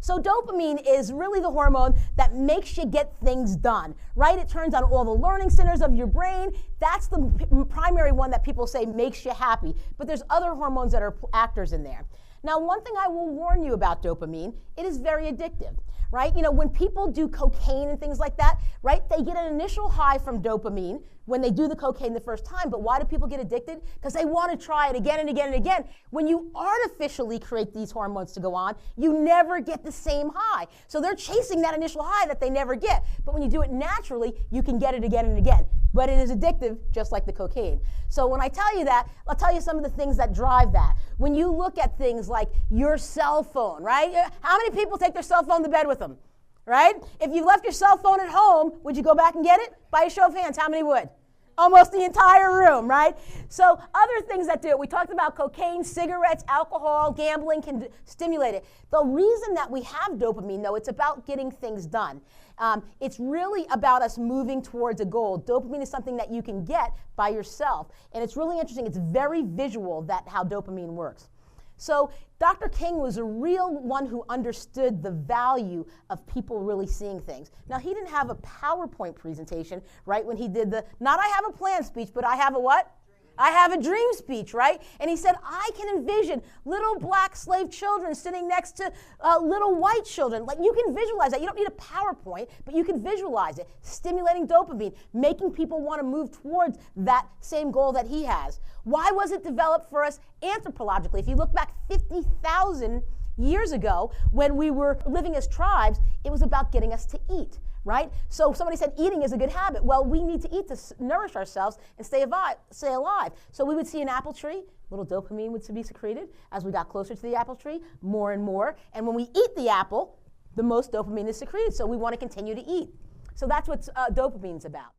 So dopamine is really the hormone that makes you get things done, right? It turns on all the learning centers of your brain. That's the primary one that people say makes you happy. But there's other hormones that are actors in there. Now, one thing I will warn you about dopamine, it is very addictive, right? You know, when people do cocaine and things like that, right, they get an initial high from dopamine when they do the cocaine the first time. But why do people get addicted? Because they want to try it again and again and again. When you artificially create these hormones to go on, you never get the same high. So they're chasing that initial high that they never get. But when you do it naturally, you can get it again and again. But it is addictive, just like the cocaine. So when I tell you that, I'll tell you some of the things that drive that. When you look at things like your cell phone, right? How many people take their cell phone to bed with them, right? If you left your cell phone at home, would you go back and get it? By a show of hands, how many would? Almost the entire room, right? So other things that do it, we talked about cocaine, cigarettes, alcohol, gambling can stimulate it. The reason that we have dopamine, though, it's about getting things done. It's really about us moving towards a goal. Dopamine is something that you can get by yourself. And it's really interesting. It's very visual that how dopamine works. So Dr. King was a real one who understood the value of people really seeing things. Now, he didn't have a PowerPoint presentation, right, when he did the, not I have a plan speech, but I have a what? I have a dream speech, right? And he said, I can envision little black slave children sitting next to little white children. Like, you can visualize that. You don't need a PowerPoint, but you can visualize it. Stimulating dopamine, making people want to move towards that same goal that he has. Why was it developed for us anthropologically? If you look back 50,000 years ago, when we were living as tribes, it was about getting us to eat. Right? So somebody said eating is a good habit. Well, we need to eat to nourish ourselves and stay alive. So we would see an apple tree, little dopamine would be secreted. As we got closer to the apple tree, more and more. And when we eat the apple, the most dopamine is secreted. So we want to continue to eat. So that's what dopamine's about.